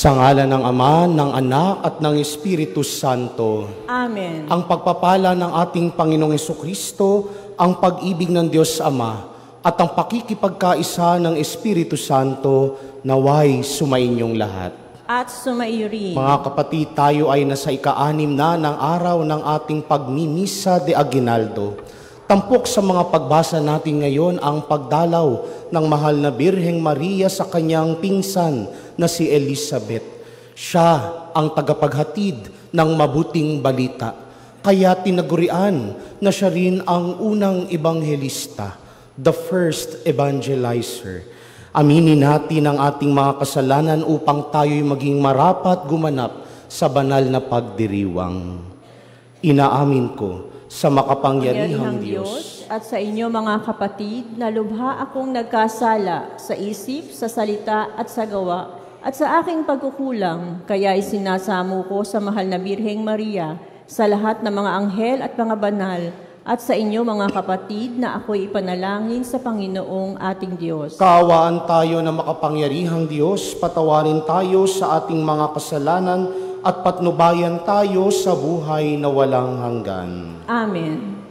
Sa ngalan ng Ama, ng Anak, at ng Espiritu Santo. Amen. Ang pagpapala ng ating Panginoong Hesukristo, ang pag-ibig ng Diyos Ama, at ang pakikipagkaisa ng Espiritu Santo, naway sumainyong lahat. At sumaiyo rin. Mga kapatid, tayo ay nasa ika-6 na ng araw ng ating pagmimisa de Aguinaldo. Tampok sa mga pagbasa natin ngayon ang pagdalaw ng mahal na Birheng Maria sa kanyang pinsan na si Elizabeth. Siya ang tagapaghatid ng mabuting balita. Kaya tinagurian na siya rin ang unang ebanghelista, the first evangelizer. Aminin natin ang ating mga kasalanan upang tayo'y maging marapat gumanap sa banal na pagdiriwang. Inaamin ko sa makapangyarihang Diyos at sa inyo mga kapatid na lubha akong nagkasala sa isip, sa salita at sa gawa at sa aking pagkukulang, kaya isinasamo ko sa mahal na Birheng Maria, sa lahat ng mga anghel at mga banal, at sa inyo mga kapatid na ako'y ipanalangin sa Panginoong ating Diyos. Kaawaan tayo na makapangyarihang Diyos, patawarin tayo sa ating mga kasalanan at patnubayan tayo sa buhay na walang hanggan. Amen. Amen.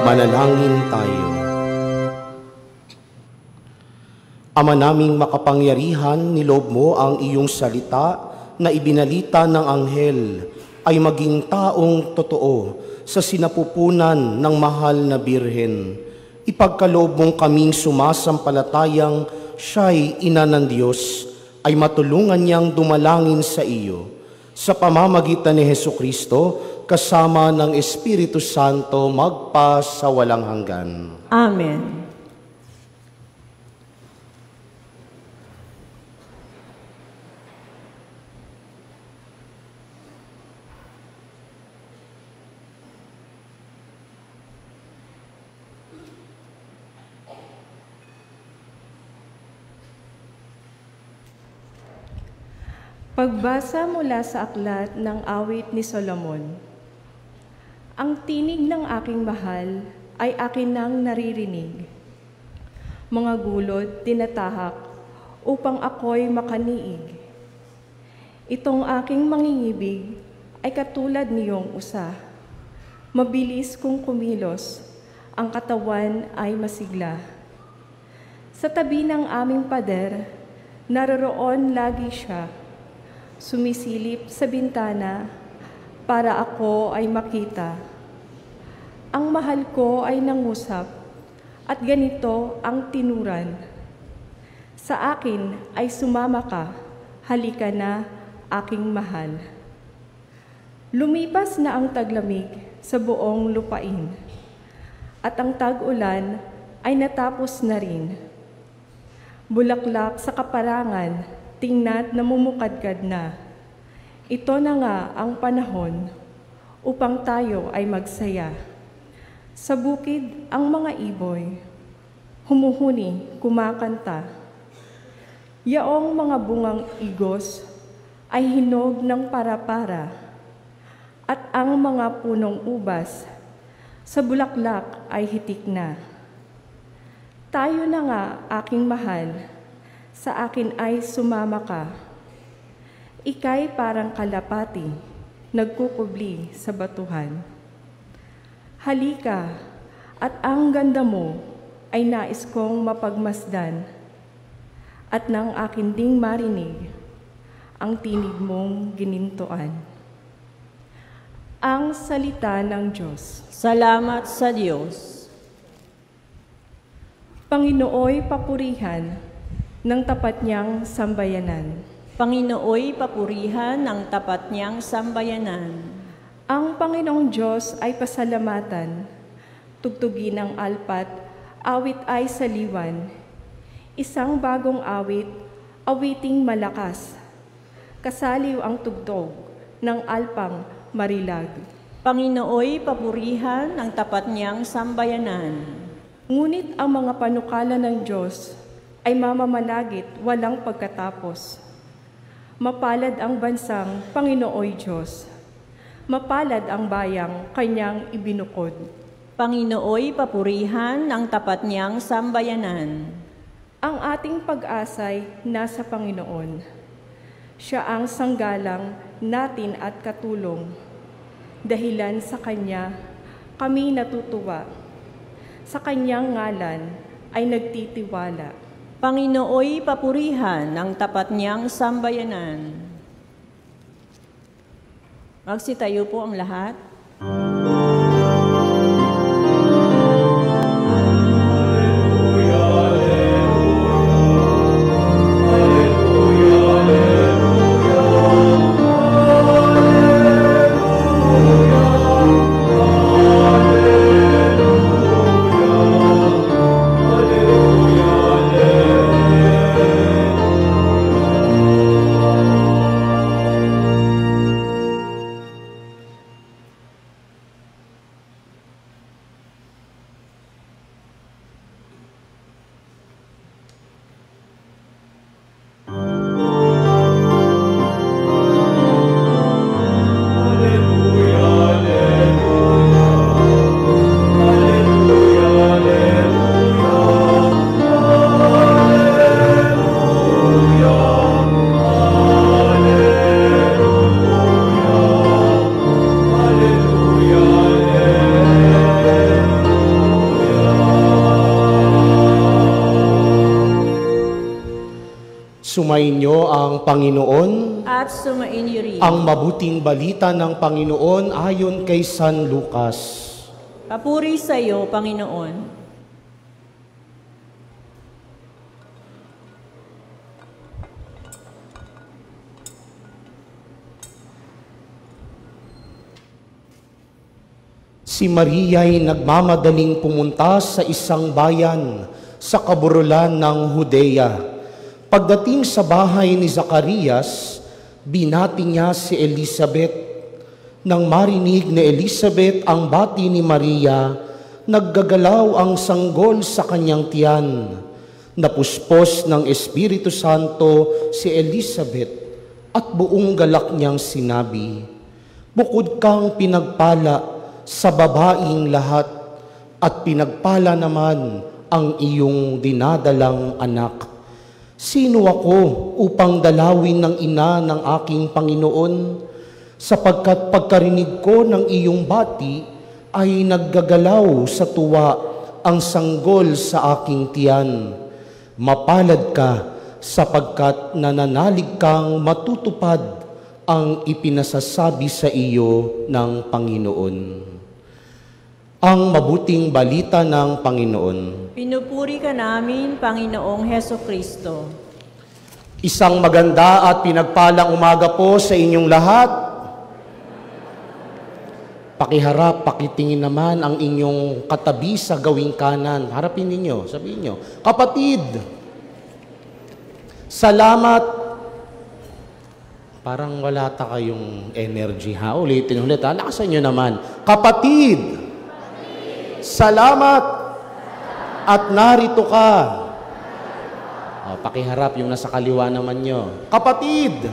Manalangin tayo. Ama naming makapangyarihan, niloob mo ang iyong salita na ibinalita ng anghel ay maging taong totoo sa sinapupunan ng mahal na Birhen. Ipagkaloob mong kaming sumasampalatayang siya'y ina ng Diyos, ay matulungan niyang dumalangin sa iyo. Sa pamamagitan ni Hesukristo, kasama ng Espiritu Santo, magpa sa walang hanggan. Amen. Pagbasa mula sa aklat ng awit ni Solomon. Ang tinig ng aking mahal ay akin nang naririnig. Mga gulod tinatahak upang ako'y makaniig. Itong aking mangingibig ay katulad niyong usa. Mabilis kung kumilos, ang katawan ay masigla. Sa tabi ng aming pader, naroroon lagi siya. Sumisilip sa bintana para ako ay makita. Ang mahal ko ay nangusap at ganito ang tinuran. Sa akin ay sumama ka, halika na aking mahal. Lumipas na ang taglamig sa buong lupain at ang tag-ulan ay natapos na rin. Bulaklak sa kaparangan, tingna't namumukadkad na. Ito na nga ang panahon upang tayo ay magsaya. Sa bukid ang mga iboy, humuhuni, kumakanta. Yaong mga bungang igos ay hinog ng para-para, at ang mga punong ubas sa bulaklak ay hitik na. Tayo na nga, aking mahal, sa akin ay sumama ka. Ika'y parang kalapati, nagkukubli sa batuhan. Halika, at ang ganda mo ay nais kong mapagmasdan, at nang akin ding marinig ang tinig mong ginintuan. Ang salita ng Diyos. Salamat sa Diyos. Panginooy papurihan ng tapat niyang sambayanan. Panginooy papurihan ng tapat niyang sambayanan. Ang Panginoong Diyos ay pasalamatan, tugtugin ng alpat, awit ay saliwan. Isang bagong awit, awiting malakas. Kasaliw ang tugtog ng alpang marilag. Panginooy papurihan ng tapat niyang sambayanan. Ngunit ang mga panukala ng Diyos ay mamamalagit walang pagkatapos. Mapalad ang bansang Panginooy Diyos. Mapalad ang bayang kanyang ibinukod. Panginooy papurihan ng tapat niyang sambayanan. Ang ating pag-asay nasa Panginoon. Siya ang sanggalang natin at katulong. Dahilan sa Kanya, kami natutuwa. Sa Kanyang ngalan ay nagtitiwala. Panginooy papurihan ng tapat niyang sambayanan. Magsitayo po ang lahat. Sumainyo ang Panginoon At sumainyo rin. ang mabuting balita ng Panginoon ayon kay San Lucas. Papuri sa iyo, Panginoon. Si Maria'y nagmamadaling pumunta sa isang bayan sa kaburulan ng Judea. Pagdating sa bahay ni Zacarias, binati niya si Elizabeth. Nang marinig ni Elizabeth ang bati ni Maria, naggagalaw ang sanggol sa kanyang tiyan. Napuspos ng Espiritu Santo si Elizabeth at buong galak niyang sinabi, "Bukod kang pinagpala sa babaing lahat, at pinagpala naman ang iyong dinadalang anak. Sino ako upang dalawin ng ina ng aking Panginoon? Sapagkat pagkarinig ko ng iyong bati ay naggagalaw sa tuwa ang sanggol sa aking tiyan. Mapalad ka sapagkat nananalig kang matutupad ang ipinasasabi sa iyo ng Panginoon." Ang mabuting balita ng Panginoon. Pinupuri ka namin, Panginoong Hesukristo. Isang maganda at pinagpalang umaga po sa inyong lahat. Pakiharap, pakitingin naman ang inyong katabi sa gawing kanan. Harapin ninyo, sabihin nyo, "Kapatid, salamat." Parang wala ta kayong energy ha. Ulitin ulit ha. Lakasan nyo naman. "Kapatid, salamat at narito ka." O, pakiharap yung nasa kaliwa naman nyo. "Kapatid,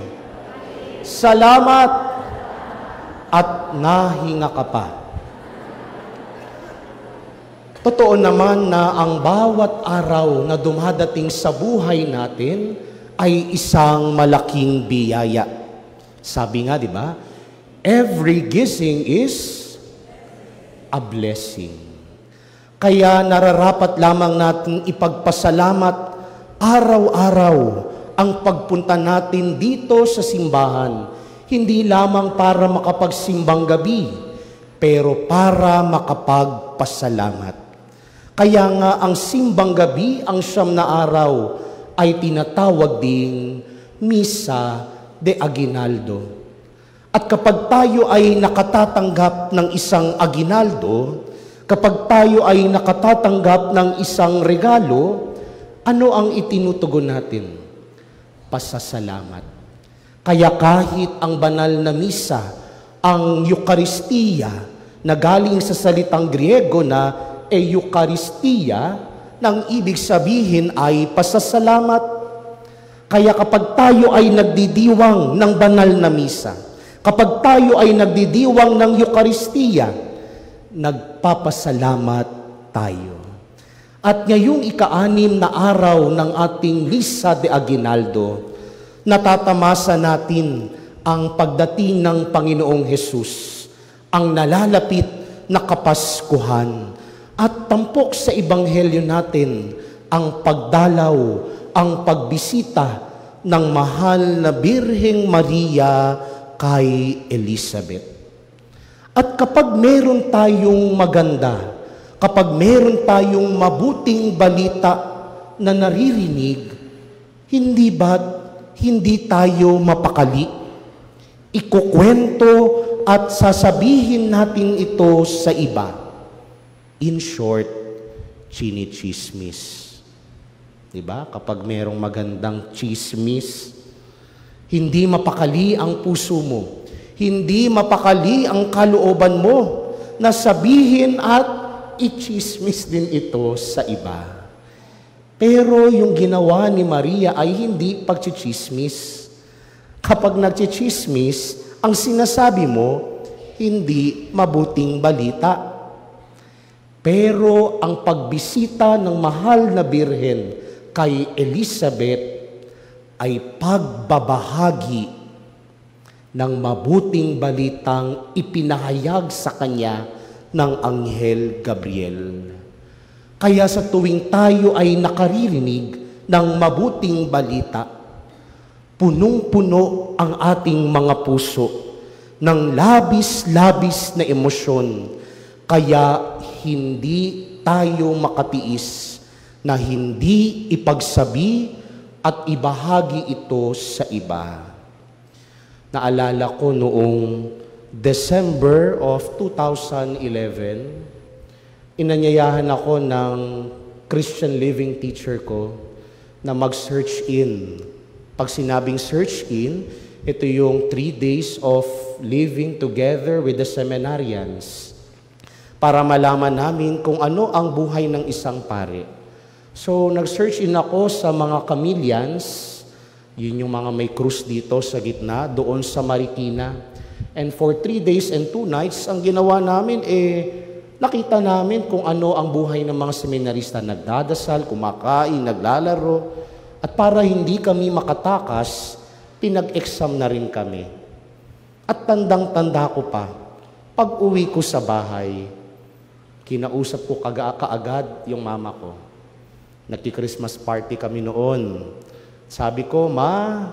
salamat at nahinga ka pa." Totoo naman na ang bawat araw na dumadating sa buhay natin ay isang malaking biyaya. Sabi nga, di ba? Every gising is a blessing. Kaya nararapat lamang nating ipagpasalamat araw-araw ang pagpunta natin dito sa simbahan. Hindi lamang para makapagsimbang gabi, pero para makapagpasalamat. Kaya nga ang simbang gabi, ang siyam na araw, ay tinatawag ding Misa de Aguinaldo. At kapag tayo ay nakatatanggap ng isang aguinaldo, kapag tayo ay nakatatanggap ng isang regalo, ano ang itinutugon natin? Pasasalamat. Kaya kahit ang banal na misa, ang Eucharistia, na galing sa salitang Griego na Eucharistia, nang ibig sabihin ay pasasalamat. Kaya kapag tayo ay nagdidiwang ng banal na misa, kapag tayo ay nagdidiwang ng Eucharistia, nagpapasalamat tayo. At ngayong ika-6 na araw ng ating Misa de Aguinaldo, natatamasa natin ang pagdating ng Panginoong Hesus, ang nalalapit na Kapaskuhan, at tampok sa Ebanghelyo natin ang pagdalaw ang pagbisita ng mahal na Birheng Maria kay Elizabeth. At kapag meron tayong maganda, kapag meron tayong mabuting balita na naririnig, hindi tayo mapakali? Ikukwento at sasabihin natin ito sa iba. In short, chinichismis. Diba? Kapag merong magandang chismis, hindi mapakali ang puso mo. Hindi mapakali ang kalooban mo na sabihin at i-chismis din ito sa iba. Pero yung ginawa ni Maria ay hindi pagchichismis. Kapag nagchichismis, ang sinasabi mo, hindi mabuting balita. Pero ang pagbisita ng mahal na Birhen kay Elizabeth ay pagbabahagi ng mabuting balitang ipinahayag sa kanya ng Anghel Gabriel. Kaya sa tuwing tayo ay nakaririnig ng mabuting balita, punong-puno ang ating mga puso ng labis-labis na emosyon, kaya hindi tayo makatiis na hindi ipagsabi at ibahagi ito sa iba. Naalala ko noong December of 2011, inanyayahan ako ng Christian Living teacher ko na mag-search in. Pag sinabing search in, ito yung 3 days of living together with the seminarians para malaman namin kung ano ang buhay ng isang pare. So, nag-search in ako sa mga Camilians, yun yung mga may krus dito sa gitna, doon sa Marikina. And for 3 days and 2 nights, ang ginawa namin nakita namin kung ano ang buhay ng mga seminarista. Nagdadasal, kumakain, naglalaro. At para hindi kami makatakas, pinag-exam na rin kami. At tandang-tanda ko pa, pag uwi ko sa bahay, kinausap ko kaagad yung mama ko. Nagki-Christmas party kami noon. Sabi ko, Ma,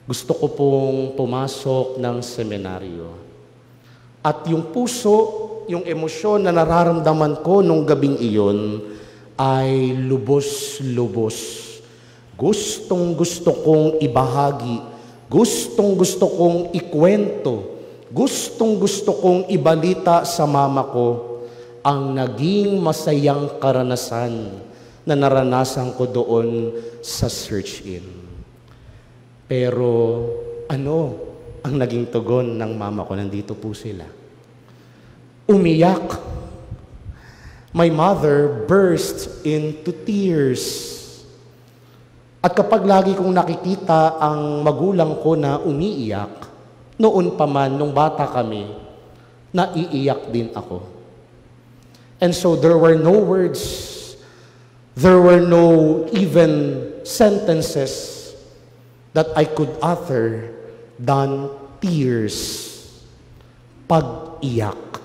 gusto ko pong pumasok ng seminaryo. At yung puso, yung emosyon na nararamdaman ko nung gabing iyon ay lubos-lubos. Gustong-gusto kong ibahagi. Gustong-gusto kong ikwento. Gustong-gusto kong ibalita sa mama ko ang naging masayang karanasan na naranasan ko doon sa search-in. Pero ano ang naging tugon ng mama ko? Nandito po sila. Umiyak. My mother burst into tears. At kapag lagi kong nakikita ang magulang ko na umiiyak, noon pa man, nung bata kami, naiiyak din ako. And so there were no words. There were no even sentences that I could utter than tears, pag-iyak.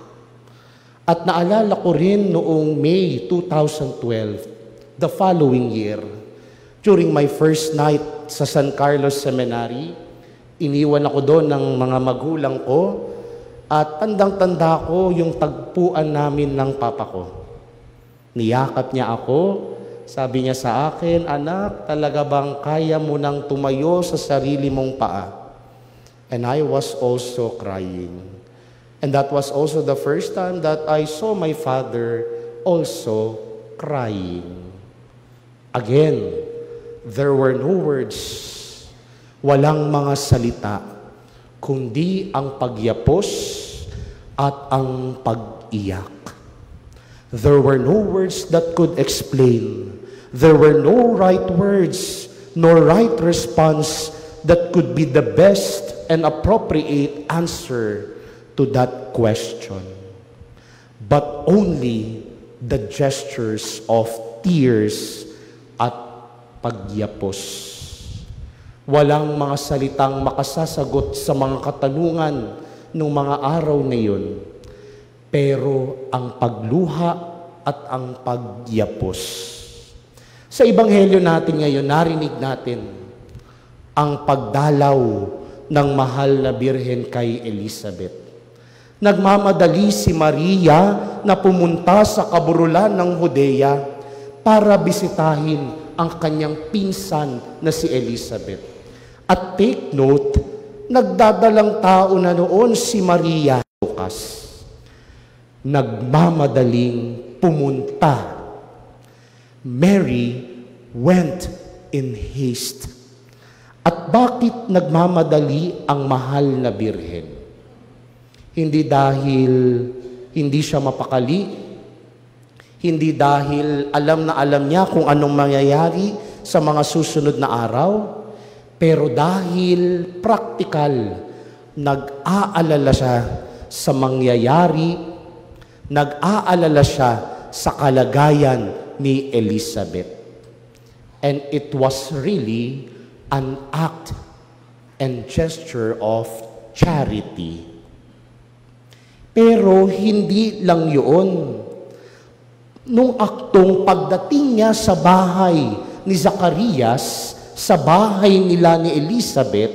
At naalala ko rin noong May 2012, the following year, during my first night sa San Carlos Seminary, iniwan ako doon ng mga magulang ko at tandang-tanda ko yung tagpuan namin ng papa ko. Niyakap niya ako. Sabi niya sa akin, anak, talaga bang kaya mo nang tumayo sa sarili mong paa? And I was also crying. And that was also the first time that I saw my father also crying. Again, there were no words, walang mga salita, kundi ang pagyapos at ang pag-iyak. There were no words that could explain. There were no right words nor right response that could be the best and appropriate answer to that question. But only the gestures of tears at pagyapos. Walang mga salitang makasasagot sa mga katanungan ng mga araw na yun. Pero ang pagluha at ang pagyapos. Sa ebanghelyo natin ngayon, narinig natin ang pagdalaw ng mahal na birhen kay Elizabeth. Nagmamadali si Maria na pumunta sa kaburulan ng Judea para bisitahin ang kanyang pinsan na si Elizabeth. At take note, nagdadalang tao na noon si Maria Lucas. Nagmamadaling pumunta. Mary went in haste. At bakit nagmamadali ang mahal na birhen? Hindi dahil hindi siya mapakali, hindi dahil alam na alam niya kung anong mangyayari sa mga susunod na araw, pero dahil praktikal, nag-aalala siya sa mangyayari, nag-aalala siya sa kalagayan ni Elizabeth. And it was really an act and gesture of charity. Pero hindi lang yun. Nung aktong pagdating niya sa bahay ni Zacarias, sa bahay nila ni Elizabeth,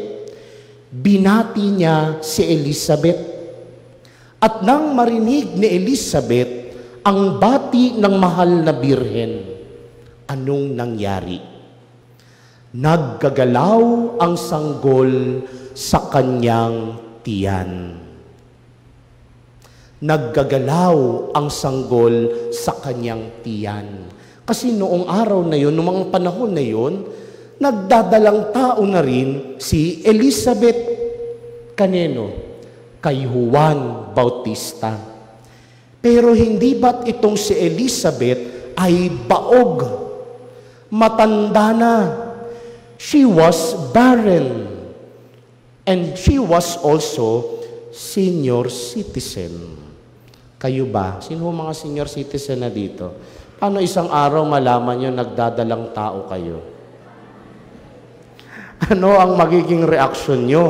binati niya si Elizabeth. At nang marinig ni Elizabeth ang bati ng mahal na birhen, anong nangyari? Naggagalaw ang sanggol sa kanyang tiyan. Naggagalaw ang sanggol sa kanyang tiyan. Kasi noong araw na yun, noong mga panahon na yun, nagdadalang tao na rin si Elizabeth kanino? Kay Juan Bautista. Pero hindi ba't itong si Elizabeth ay baog? Matanda na. She was barren. And she was also senior citizen. Kayo ba? Sino mga senior citizen na dito? Paano isang araw malaman nyo nagdadalang tao kayo? Ano ang magiging reaksyon nyo?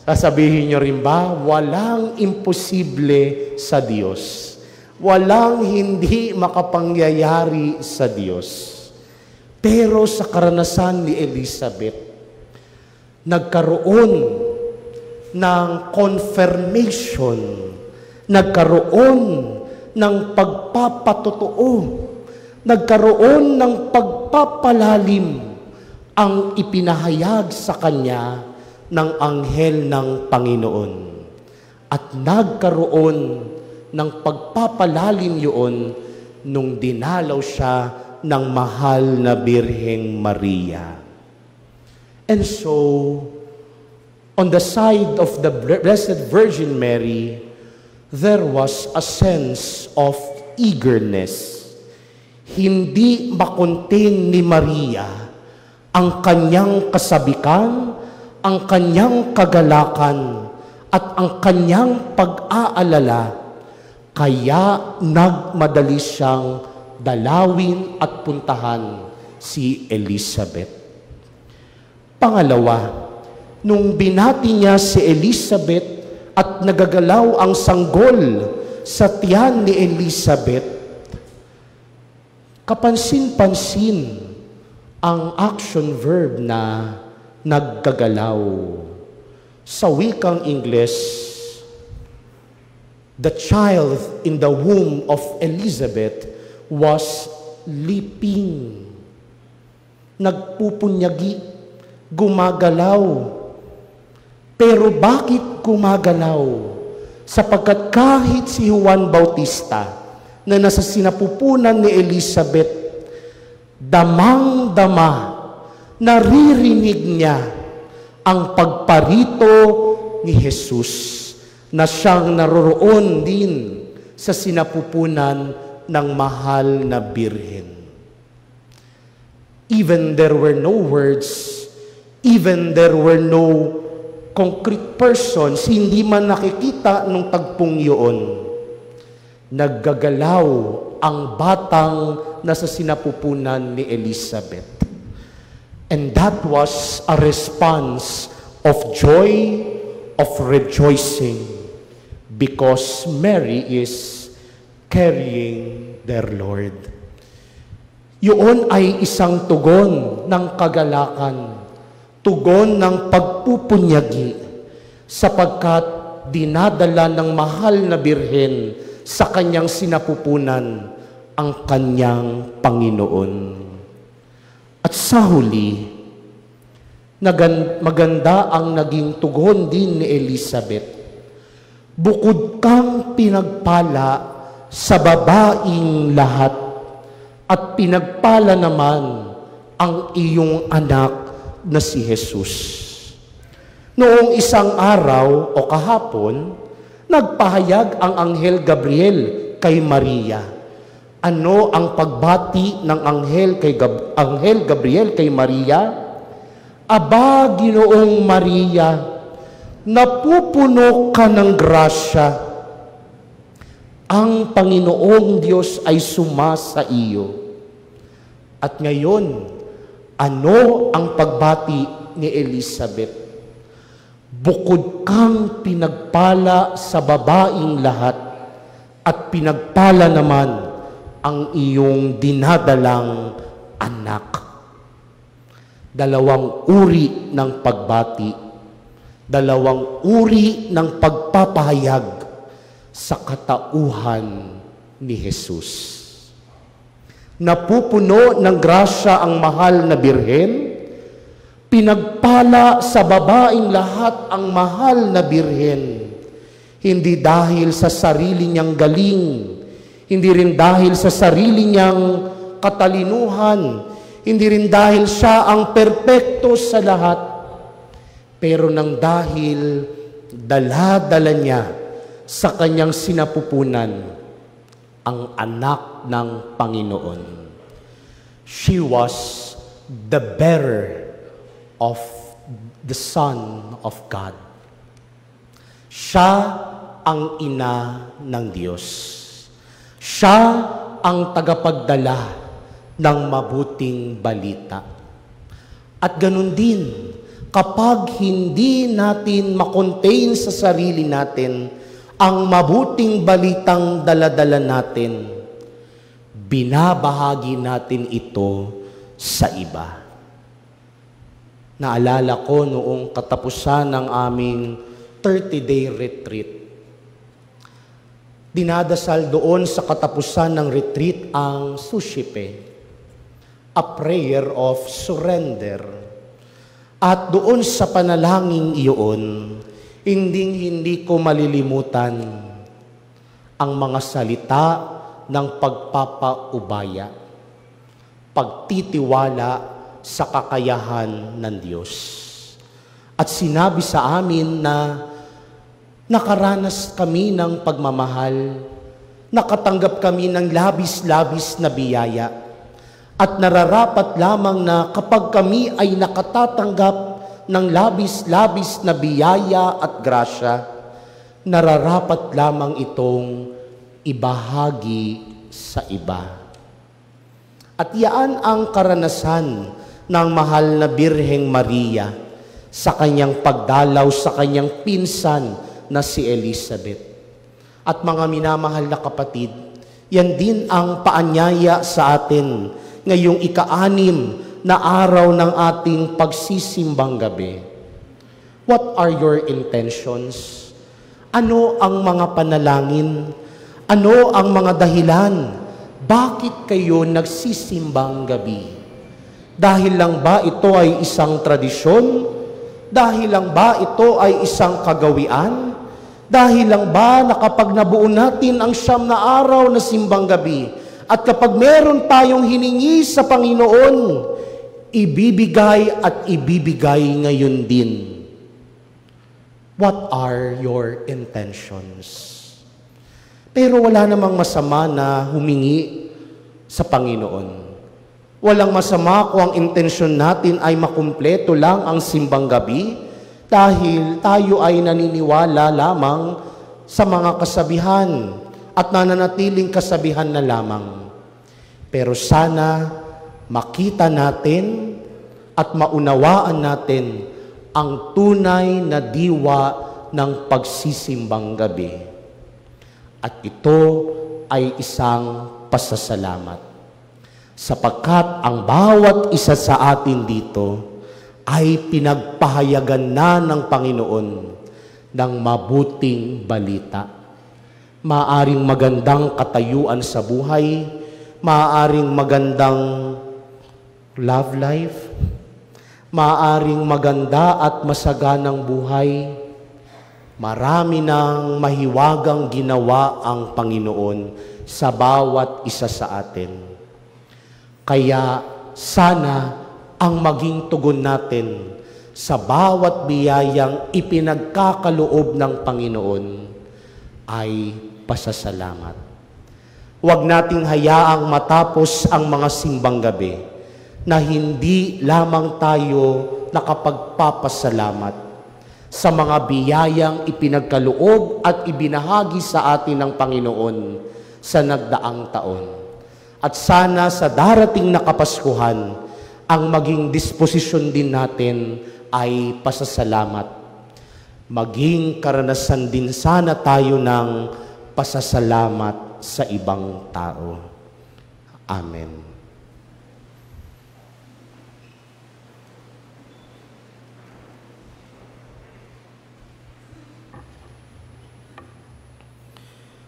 Sasabihin nyo rin ba, walang imposible sa Diyos. Walang hindi makapangyayari sa Diyos. Pero sa karanasan ni Elizabeth, nagkaroon ng confirmation, nagkaroon ng pagpapatotoo, nagkaroon ng pagpapalalim ang ipinahayag sa kanya ng anghel ng Panginoon. At nagkaroon ng pagpapalalim yun nung dinalaw siya ng mahal na Birheng Maria. And so, on the side of the Blessed Virgin Mary, there was a sense of eagerness. Hindi makontain ni Maria ang kanyang kasabikan, ang kanyang kagalakan, at ang kanyang pag-aalala, kaya nagmadali siyang dalawin at puntahan si Elizabeth. Pangalawa, nung binati niya si Elizabeth at nagagalaw ang sanggol sa tiyan ni Elizabeth, kapansin-pansin ang action verb na naggagalaw. Sa wikang Ingles, the child in the womb of Elizabeth was leaping. Nagpupunyagi, gumagalaw. Pero bakit gumagalaw? Sapagkat kahit si Juan Bautista na nasa sinapupunan ni Elizabeth, damang-dama, naririnig niya ang pagparito ni Jesus na siyang naroroon din sa sinapupunan ng mahal na birhen. Even there were no words, even there were no concrete persons, hindi man nakikita nung tagpong yun, naggagalaw ang batang nasa sinapupunan ni Elizabeth. And that was a response of joy, of rejoicing, because Mary is carrying their Lord. Yun ay isang tugon ng kagalakan, tugon ng pagpupunyagi, sapagkat dinadala ng mahal na birhen sa kanyang sinapupunan ang kanyang Panginoon. At sa huli, maganda ang naging tugon din ni Elizabeth. Bukod kang pinagpala sa babaing lahat, at pinagpala naman ang iyong anak na si Jesus. Noong isang araw o kahapon, nagpahayag ang Anghel Gabriel kay Maria. Ano ang pagbati ng Anghel Gabriel kay Maria? Aba, Ginoong Maria, napupuno ka ng grasya. Ang Panginoong Diyos ay sumasa iyo. At ngayon, ano ang pagbati ni Elizabeth? Bukod kang pinagpala sa babaing lahat, at pinagpala naman ang iyong dinadalang anak. Dalawang uri ng pagbati, dalawang uri ng pagpapahayag sa katauhan ni Jesus. Napupuno ng grasya ang mahal na birhen, pinagpala sa babaing lahat ang mahal na birhen, hindi dahil sa sarili niyang galing, hindi rin dahil sa sarili niyang katalinuhan, hindi rin dahil siya ang perpekto sa lahat, pero nang dahil dala-dala niya sa kanyang sinapupunan ang anak ng Panginoon. She was the bearer of the Son of God. Siya ang ina ng Diyos. Siya ang tagapagdala ng mabuting balita. At ganun din, kapag hindi natin makontain sa sarili natin ang mabuting balitang daladala natin, binabahagi natin ito sa iba. Naalala ko noong katapusan ng aming 30-day retreat. Dinadasal doon sa katapusan ng retreat ang suscipe, a prayer of surrender. At doon sa panalangin iyon, hindi ko malilimutan ang mga salita ng pagpapaubaya, pagtitiwala sa kakayahan ng Diyos. At sinabi sa amin na nakaranas kami ng pagmamahal, nakatanggap kami ng labis-labis na biyaya, at nararapat lamang na kapag kami ay nakatatanggap ng labis-labis na biyaya at grasya, nararapat lamang itong ibahagi sa iba. At yaan ang karanasan ng mahal na Birheng Maria sa kanyang pagdalaw sa kanyang pinsan na si Elizabeth. At mga minamahal na kapatid, yan din ang paanyaya sa atin ngayong ika-6 na araw ng ating pagsisimbang gabi. What are your intentions? Ano ang mga panalangin? Ano ang mga dahilan? Bakit kayo nagsisimbang gabi? Dahil lang ba ito ay isang tradisyon? Dahil lang ba ito ay isang kagawian? Dahil lang ba na kapag nabuo natin ang 9 na araw na simbang gabi, at kapag meron tayong hiningi sa Panginoon, ibibigay at ibibigay ngayon din? What are your intentions? Pero wala namang masama na humingi sa Panginoon. Walang masama kung ang intensyon natin ay makumpleto lang ang simbang gabi dahil tayo ay naniniwala lamang sa mga kasabihan at nananatiling kasabihan na lamang. Pero sana makita natin at maunawaan natin ang tunay na diwa ng pagsisimbang gabi. At ito ay isang pasasalamat. sapagkat ang bawat isa sa atin dito ay pinagpahayagan na ng Panginoon ng mabuting balita. Maaring magandang katayuan sa buhay, maaring magandang love life, maaring maganda at masaganang buhay. Marami nang mahiwagang ginawa ang Panginoon sa bawat isa sa atin. Kaya sana ang maging tugon natin sa bawat biyayang ipinagkakaloob ng Panginoon ay pasasalamat. Huwag nating hayaang matapos ang mga simbang gabi na hindi lamang tayo nakapagpapasalamat sa mga biyayang ipinagkaloob at ibinahagi sa atin ng Panginoon sa nagdaang taon. At sana sa darating na Kapaskuhan, ang maging disposisyon din natin ay pasasalamat. Maging karanasan din sana tayo ng pasasalamat sa ibang tao. Amen.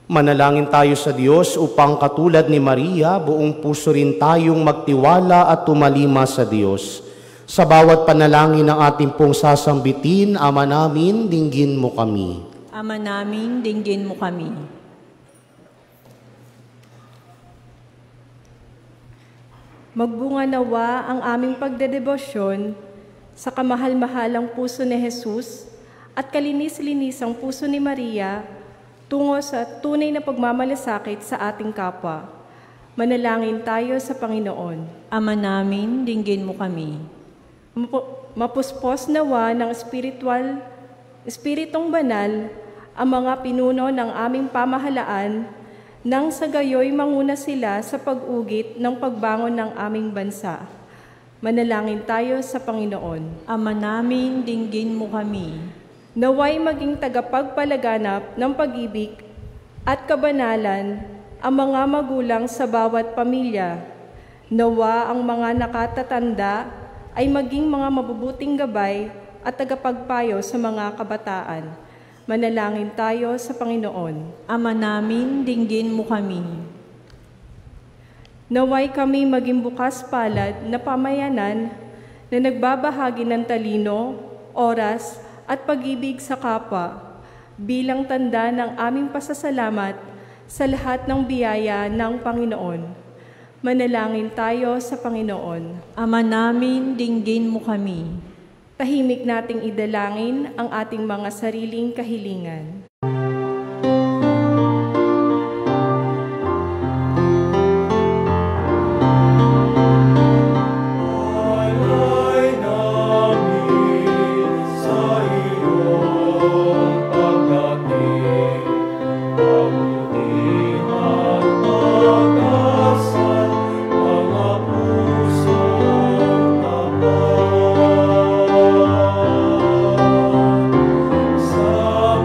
Manalangin tayo sa Diyos upang katulad ni Maria, buong puso rin tayong magtiwala at tumalima sa Diyos. Sa bawat panalangin ng ating pong sasambitin, Ama namin, dinggin mo kami. Ama namin, dinggin mo kami. Magbunga nawa ang aming pagdedebosyon sa kamahal-mahalang puso ni Jesus at kalinis-linisang puso ni Maria tungo sa tunay na pagmamalasakit sa ating kapwa. Manalangin tayo sa Panginoon. Ama namin, dinggin mo kami. Mapuspos nawa ng espiritong banal ang mga pinuno ng aming pamahalaan nang sa gayoy manguna sila sa pag-ugit ng pagbangon ng aming bansa. Manalangin tayo sa Panginoon. Ama namin, dinggin mo kami. Naway maging tagapagpalaganap ng pag-ibig at kabanalan ang mga magulang sa bawat pamilya. Nawa ang mga nakatatanda ay maging mga mabubuting gabay at tagapagpayo sa mga kabataan. Manalangin tayo sa Panginoon. Ama namin, dinggin mo kami. Naway kami maging bukas palad na pamayanan na nagbabahagi ng talino, oras, at pag-ibig sa kapwa bilang tanda ng aming pasasalamat sa lahat ng biyaya ng Panginoon. Manalangin tayo sa Panginoon. Ama namin, dinggin mo kami. Tahimik nating idalangin ang ating mga sariling kahilingan. Sa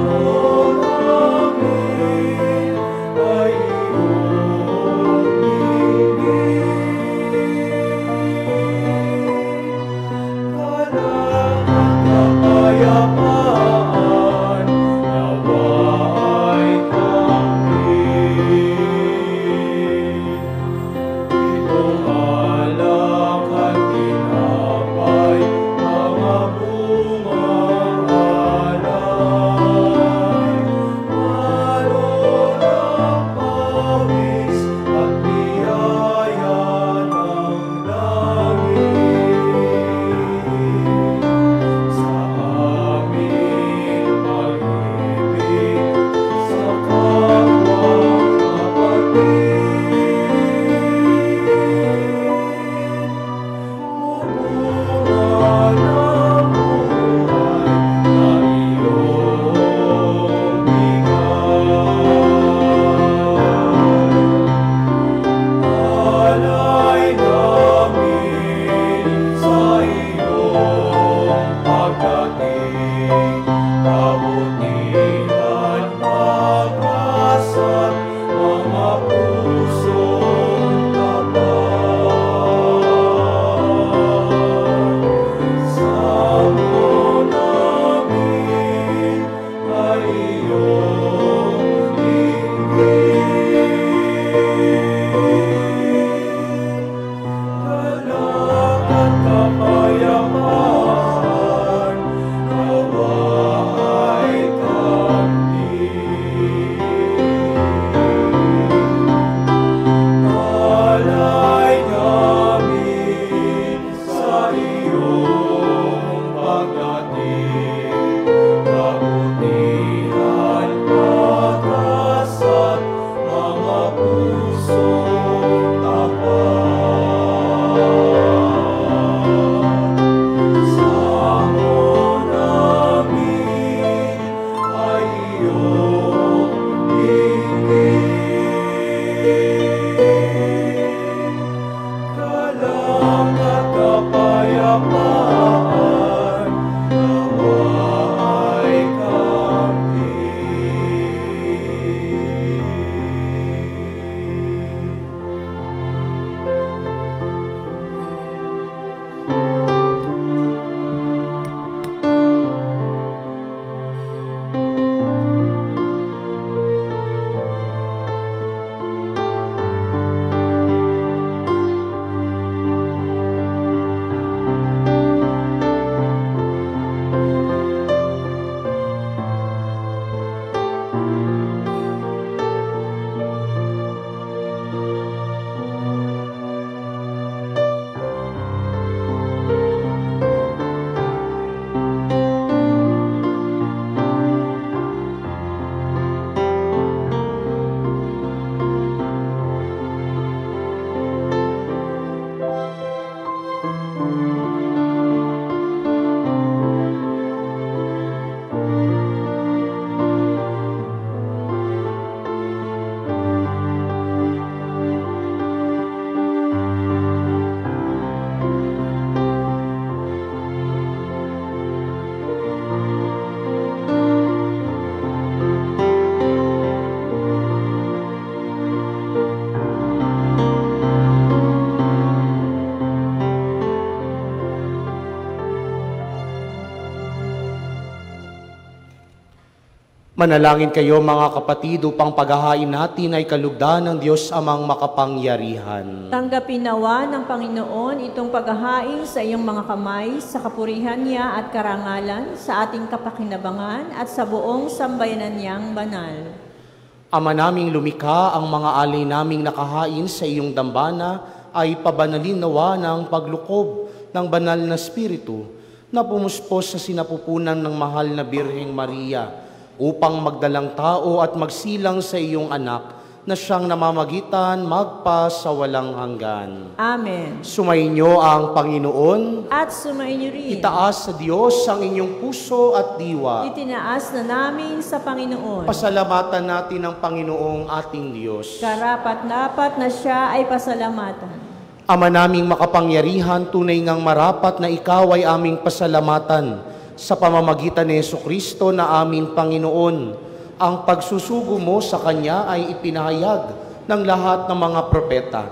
Manalangin kayo mga kapatid upang paghahain natin ay kalugdan ng Diyos amang makapangyarihan. Tanggapin nawa ng Panginoon itong paghahain sa iyong mga kamay, sa kapurihan niya at karangalan, sa ating kapakinabangan at sa buong sambayanan niyang banal. Ama naming lumikha, ang mga alay naming nakahain sa iyong dambana ay pabanalin nawa ng paglukob ng banal na Espiritu na pumuspos sa sinapupunan ng mahal na Birheng Maria, upang magdalang tao at magsilang sa iyong anak na siyang namamagitan magpa sa walang hanggan. Amen. Sumainyo ang Panginoon. At sumainyo rin. Itaas sa Diyos ang inyong puso at diwa. Itinaas na namin sa Panginoon. Pasalamatan natin ang Panginoong ating Diyos. Karapat-dapat na siya ay pasalamatan. Ama naming makapangyarihan, tunay ngang marapat na ikaw ay aming pasalamatan sa pamamagitan ni Jesucristo na aming Panginoon. Ang pagsusugo mo sa Kanya ay ipinahayag ng lahat ng mga propeta.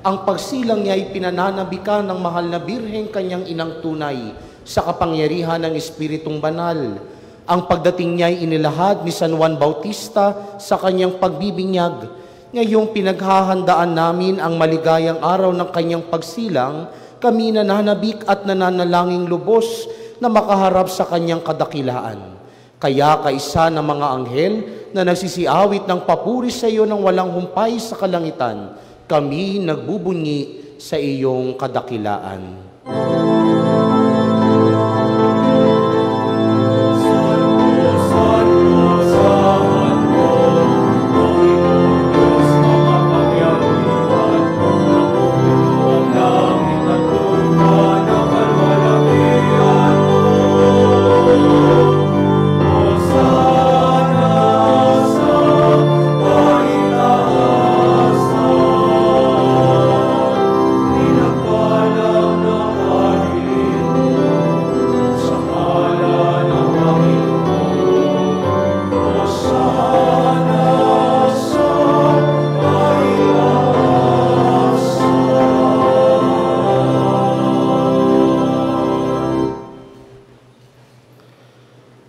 Ang pagsilang niya ay pinananabikan ng mahal na Birheng Kanyang inang tunay sa kapangyarihan ng Espiritong Banal. Ang pagdating niya ay inilahad ni San Juan Bautista sa kanyang pagbibinyag. Ngayong pinaghahandaan namin ang maligayang araw ng kanyang pagsilang, kami nananabik at nananalangin lubos na makaharap sa kanyang kadakilaan. Kaya kaisa ng mga anghel na nagsisiawit ng papuri sa iyo ng walang humpay sa kalangitan, kami nagbubunyi sa iyong kadakilaan.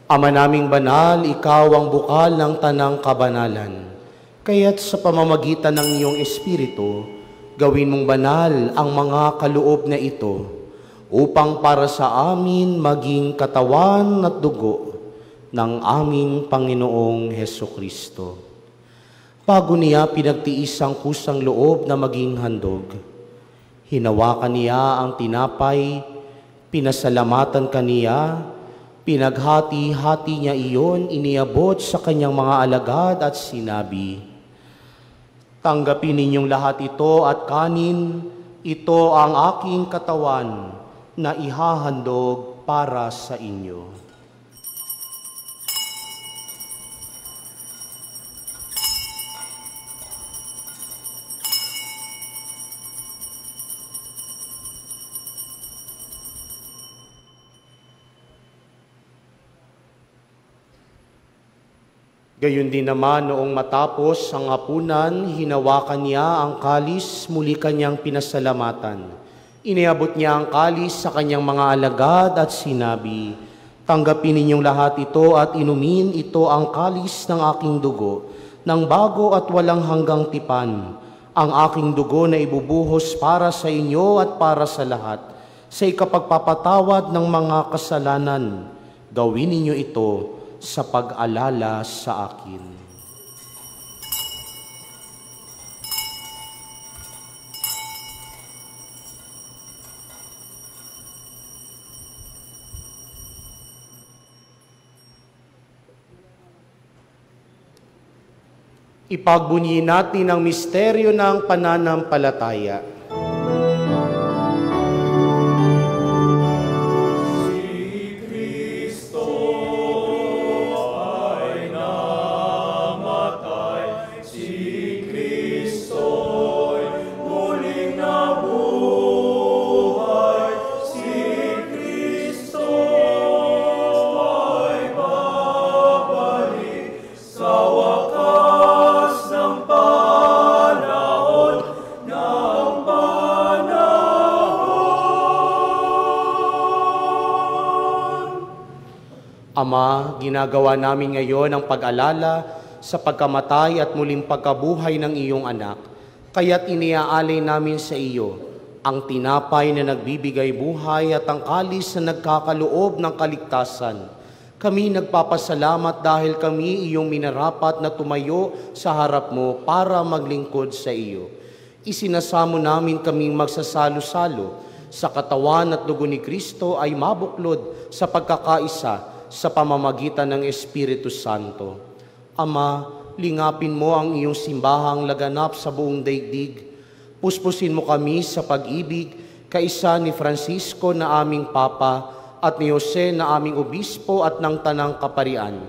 Ama naming banal, ikaw ang bukal ng tanang kabanalan. Kaya't sa pamamagitan ng iyong Espiritu, gawin mong banal ang mga kaloob na ito, upang para sa amin maging katawan at dugo ng aming Panginoong Hesukristo. Bago niya pinagtiis ang kusang loob na maging handog, hinawakan niya ang tinapay, Pinasalamatan kaniya, pinaghati-hati niya iyon, iniabot sa kanyang mga alagad at sinabi, "Tanggapin ninyong lahat ito at kanin, ito ang aking katawan na ihahandog para sa inyo." Gayon din naman noong matapos ang hapunan, hinawakan niya ang kalis, muli kanyang pinasalamatan. Iniabot niya ang kalis sa kanyang mga alagad at sinabi, "Tanggapin ninyong lahat ito at inumin, ito ang kalis ng aking dugo, ng bago at walang hanggang tipan, ang aking dugo na ibubuhos para sa inyo at para sa lahat, sa ikapagpapatawad ng mga kasalanan. Gawin ninyo ito sa pag-alala sa akin." Ipagbunyi natin ang misteryo ng pananampalataya. Ama, ginagawa namin ngayon ang pag-alala sa pagkamatay at muling pagkabuhay ng iyong anak. Kaya't iniaalay namin sa iyo ang tinapay na nagbibigay buhay at ang kalis na nagkakaloob ng kaligtasan. Kami nagpapasalamat dahil kami iyong minarapat na tumayo sa harap mo para maglingkod sa iyo. Isinasamo namin kaming magsasalo-salo sa katawan at dugo ni Kristo ay mabuklod sa pagkakaisa sa pamamagitan ng Espiritu Santo. Ama, lingapin mo ang iyong simbahang laganap sa buong daigdig. Puspusin mo kami sa pag-ibig, kaisa ni Francisco na aming Papa at ni Jose na aming Obispo at ng Tanang Kaparian.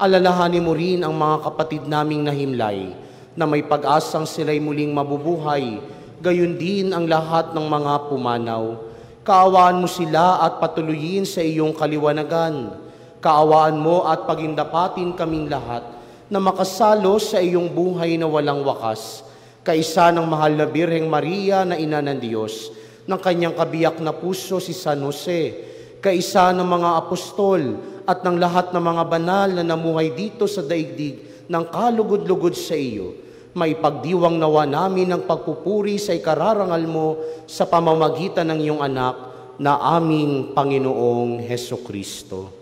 Alalahanin mo rin ang mga kapatid naming nahimlay, na may pag-asang sila'y muling mabubuhay, gayon din ang lahat ng mga pumanaw. Kaawaan mo sila at patuloyin sa iyong kaliwanagan. Kaawaan mo at pagindapatin kaming lahat na makasalo sa iyong buhay na walang wakas, kaisa ng mahal na Birheng Maria na Ina ng Diyos, ng kanyang kabiyak na puso si San Jose, kaisa ng mga apostol at ng lahat ng mga banal na namuhay dito sa daigdig ng kalugod-lugod sa iyo. Maipagdiwang nawa namin ang pagpupuri sa ikararangal mo sa pamamagitan ng iyong anak na aming Panginoong Hesukristo.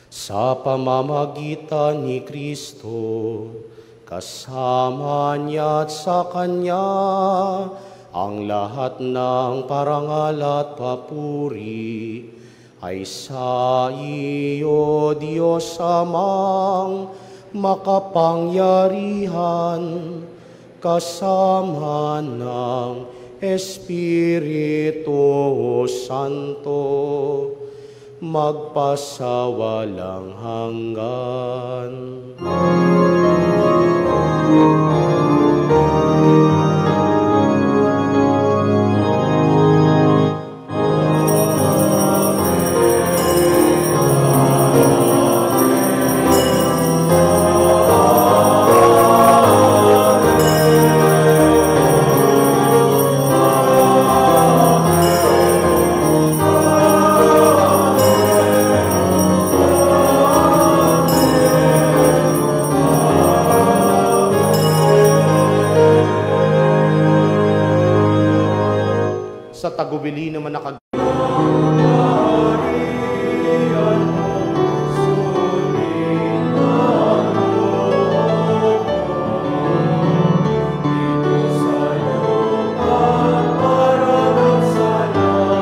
Sa pamamagitan ni Kristo, kasama niya at sa Kanya, ang lahat ng parangal at papuri ay sa iyo, Diyos Amang makapangyarihan, kasama ng Espiritu Santo, magpasawalang hanggan. Sa tagubili naman nakag... Para ng sana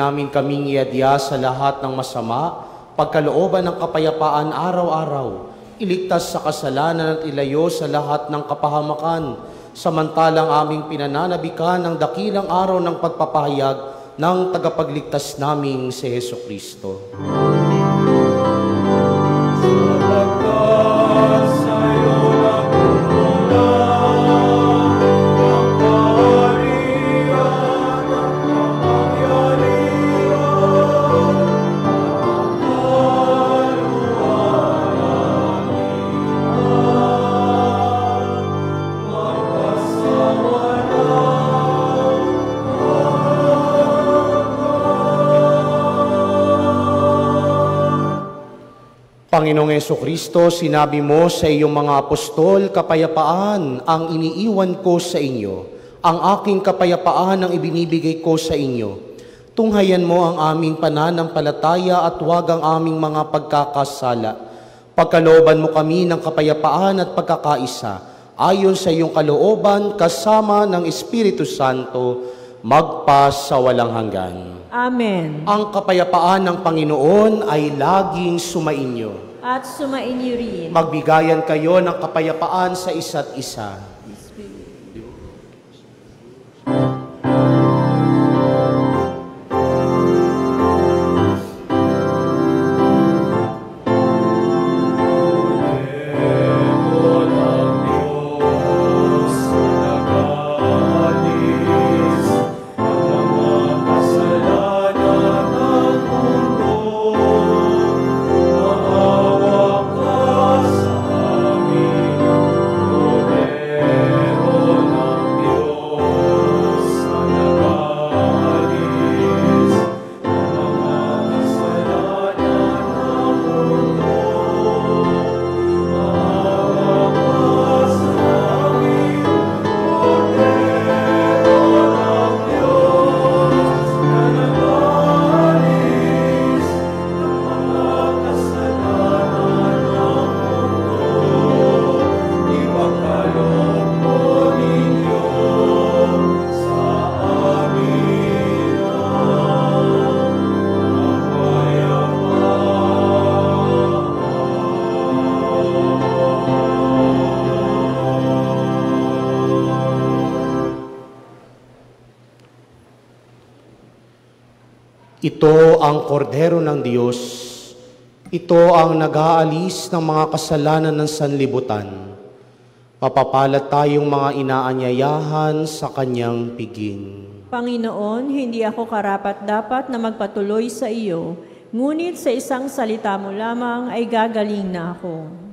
namin kaming iadya sa lahat ng masama, pagkalooban ng kapayapaan araw-araw, iligtas sa kasalanan at ilayo sa lahat ng kapahamakan, samantalang aming pinananabikan ng dakilang araw ng pagpapahayag ng tagapagligtas naming si Hesukristo. Panginoong Hesukristo, sinabi mo sa iyong mga apostol, kapayapaan ang iniiwan ko sa inyo. Ang aking kapayapaan ang ibinibigay ko sa inyo. Tunghayan mo ang aming pananampalataya at huwag ang aming mga pagkakasala. Pagkalooban mo kami ng kapayapaan at pagkakaisa, ayon sa iyong kalooban kasama ng Espiritu Santo, magpas sa walang hanggan. Amen. Ang kapayapaan ng Panginoon ay laging sumainyo. At sumainyo rin. Magbigayan kayo ng kapayapaan sa isa't isa. Ito ang kordero ng Diyos. Ito ang nag-aalis ng mga kasalanan ng sanlibutan. Mapapalad tayong mga inaanyayahan sa kanyang piging. Panginoon, hindi ako karapat-dapat na magpatuloy sa iyo, ngunit sa isang salita mo lamang ay gagaling na ako.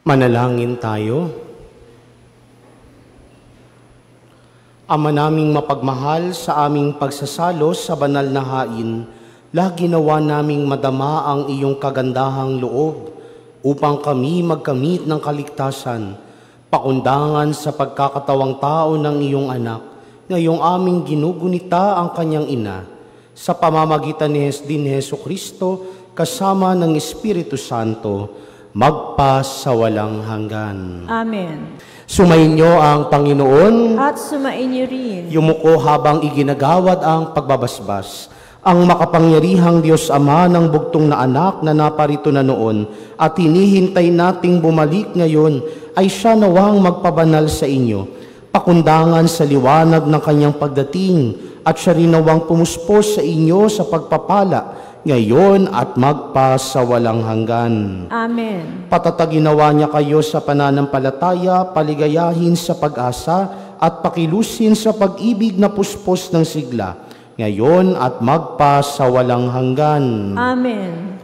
Manalangin tayo. Ama naming mapagmahal, sa aming pagsasalo sa banal na hain, lagi nawa naming madama ang iyong kagandahang loob upang kami magkamit ng kaligtasan, pakundangan sa pagkakatawang tao ng iyong anak, ngayong aming ginugunita ang kanyang ina, sa pamamagitan ni Jesucristo, kasama ng Espiritu Santo, magpa sa walang hanggan. Amen. Sumainyo ang Panginoon. At sumainyo rin. Yumuko habang iginagawad ang pagbabasbas. Ang makapangyarihang Diyos Ama ng bugtong na anak na naparito na noon at hinihintay nating bumalik ngayon ay siya nawang magpabanal sa inyo, pakundangan sa liwanag ng kanyang pagdating, at siya rin nawang pumuspos sa inyo sa pagpapala ngayon at magpa sa walang hanggan. Amen. Patataginawa niya kayo sa pananampalataya, paligayahin sa pag-asa, at pakilusin sa pag-ibig na puspos ng sigla, ngayon at magpa sa walang hanggan. Amen.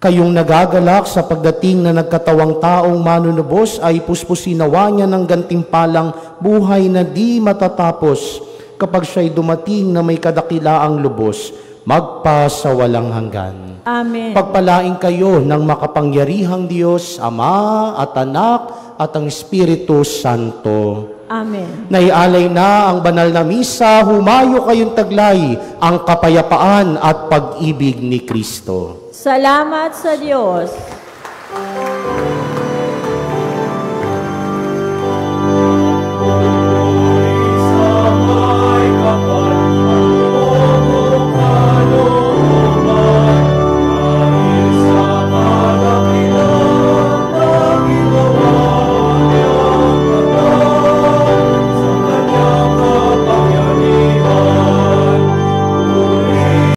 Kayong nagagalak sa pagdating na nagkatawang taong manunubos ay puspusinawa niya ng gantimpalang buhay na di matatapos kapag siya'y dumating na may kadakilaang lubos, magpa sa walang hanggan. Amen. Pagpalain kayo ng makapangyarihang Diyos, Ama at Anak at ang Espiritu Santo. Amen. Naialay na ang banal na misa, humayo kayong taglay ang kapayapaan at pag-ibig ni Kristo. Salamat sa Diyos.